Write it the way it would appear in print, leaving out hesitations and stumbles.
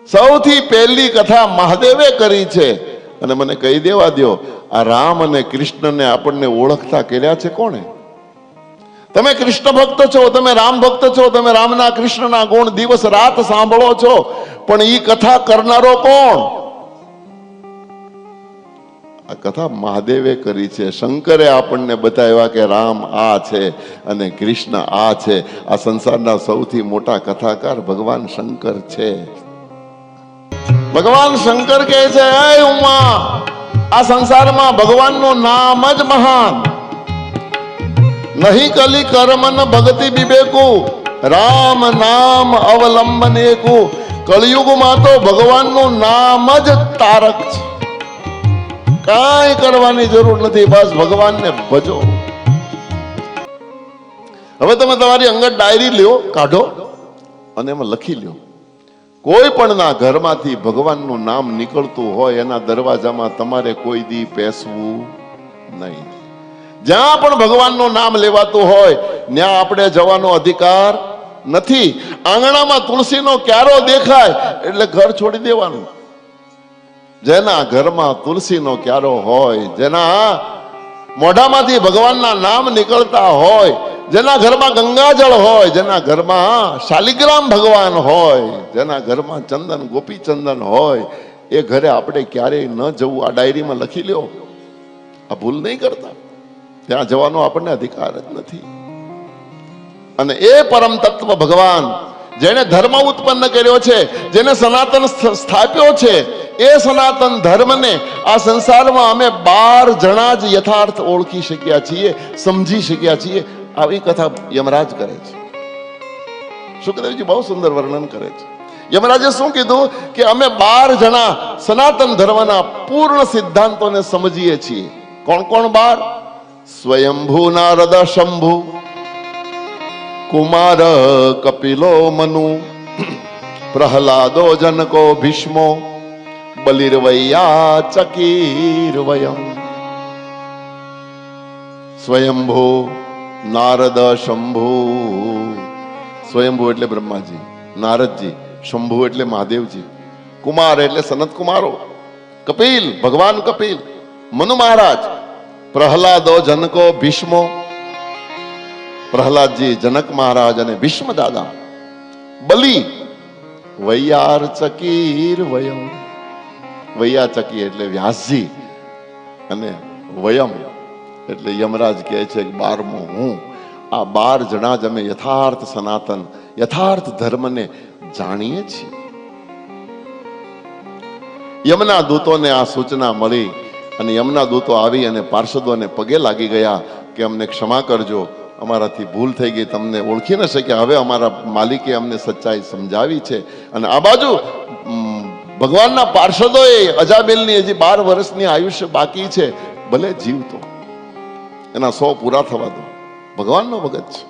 સૌથી પહેલી કથા મહાદેવે કરી છે. અને મને કહી દેવા દો, આ રામ અને કૃષ્ણને આપણને ઓળખતા કર્યા છે કોણે? તમે કૃષ્ણ ભક્ત છો, તમે રામ ભક્ત છો, તમે રામના કૃષ્ણના ગુણ દિવસ રાત સાંભળો છો, પણ ઈ કથા કરનારો કોણ? આ કથા મહાદેવે કરી છે. શંકરે આપણને બતાવ્યા કે રામ આ છે અને કૃષ્ણ આ છે. આ સંસારના સૌથી મોટા કથાકાર ભગવાન શંકર છે. ભગવાન શંકર કહે છે, હે ઉમા, આ સંસારમાં ભગવાનનું નામ જ મહાન. નહીં કલી કર્મન ભક્તિ વિવેકુ, રામ નામ અવલંબનેકુ. કળિયુગમાં તો ભગવાનનું નામ જ તારક છે. કાંઈ કરવાની જરૂર નથી, બસ ભગવાનને ભજો. હવે તમે તમારી અંગત ડાયરી લ્યો, કાઢો અને એમાં લખી લ્યો, કોઈ પણ ના ઘરમાંથી ભગવાનનું નામ નીકળતું હોય એના દરવાજામાં તમારે કોઈ દી પેસવું નહીં. જ્યાં પણ ભગવાનનું નામ લેવાતું હોય ત્યાં આપણે જવાનો અધિકાર નથી. આંગણામાં તુલસીનો ક્યારો દેખાય એટલે ઘર છોડી દેવાનું. જેના ઘરમાં તુલસીનો ક્યારો હોય, જેના મોઢામાંથી ભગવાનના નામ નીકળતા હોય, જેના ઘરમાં ગંગાજળ હોય, જેના ઘરમાં શાલિગ્રામ ભગવાન હોય, જેના ઘરમાં ચંદન ગોપી ચંદન હોય, એ ઘરે આપણે ક્યારેય ન જવું. આ ડાયરીમાં લખી લ્યો. આ ભૂલ નહીં કરતા. ત્યાં જવાનો આપણને અધિકાર જ નથી. અને એ પરમ તત્વ ભગવાન, જેને ધર્મ ઉત્પન્ન કર્યો છે, જેને સનાતન સ્થાપ્યો છે, એ સનાતન ધર્મને આ સંસારમાં અમે 12 જણા જ યથાર્થ ઓળખી શક્યા છીએ, સમજી શક્યા છીએ. આવી કથા યમરાજ કરે છે. સુખદેવજી બહુ સુંદર વર્ણન કરે છે. યમરાજે શું કીધું કે અમે 12 જણા સનાતન ધર્મના પૂર્ણ સિદ્ધાંતોને સમજીએ છીએ. કોણ કોણ 12? સ્વયંભૂ નારદ શંભુ, કુમાર કપિલો મનુ, પ્રહલાદો જનકો ભીષ્મો, બલિર્વૈયા ચકીર્વયમ. સ્વયંભૂ નારદ શંભુ. સ્વયંભૂ એટલે બ્રહ્માજી, નારદજી, શંભુ એટલે મહાદેવજી, કુમાર એટલે સનત કુમારો, કપિલ ભગવાન કપિલ, મનુ મહારાજ, પ્રહલાદો જનકો ભીષ્મો, પ્રહલાદજી, જનક મહારાજ અને ભીષ્મ દાદા, બલિ, વૈયાચકીર વયમ. વૈયાચકી એટલે વ્યાસજી અને વયમ એટલે યમરાજ કહે છે કે 12મો હું. આ 12 જણા જ અમે યથાર્થ સનાતન યથાર્થ ધર્મને જાણીએ છીએ. યમના દૂતોને આ સૂચના મળી અને યમના દૂતો આવી અને પાર્ષદોને પગે લાગી ગયા કે અમને ક્ષમા કરજો, અમારાથી ભૂલ થઈ ગઈ, તમને ઓળખી ન શક્યા. હવે અમારા માલિકે અમને સચ્ચાઈ સમજાવી છે. અને આ બાજુ ભગવાનના પાર્ષદોએ અજાબેલની હજી 12 વર્ષની આયુષ્ય બાકી છે, ભલે જીવતો, એના 100 પૂરા થવા દો. ભગવાનનો ભગત છે.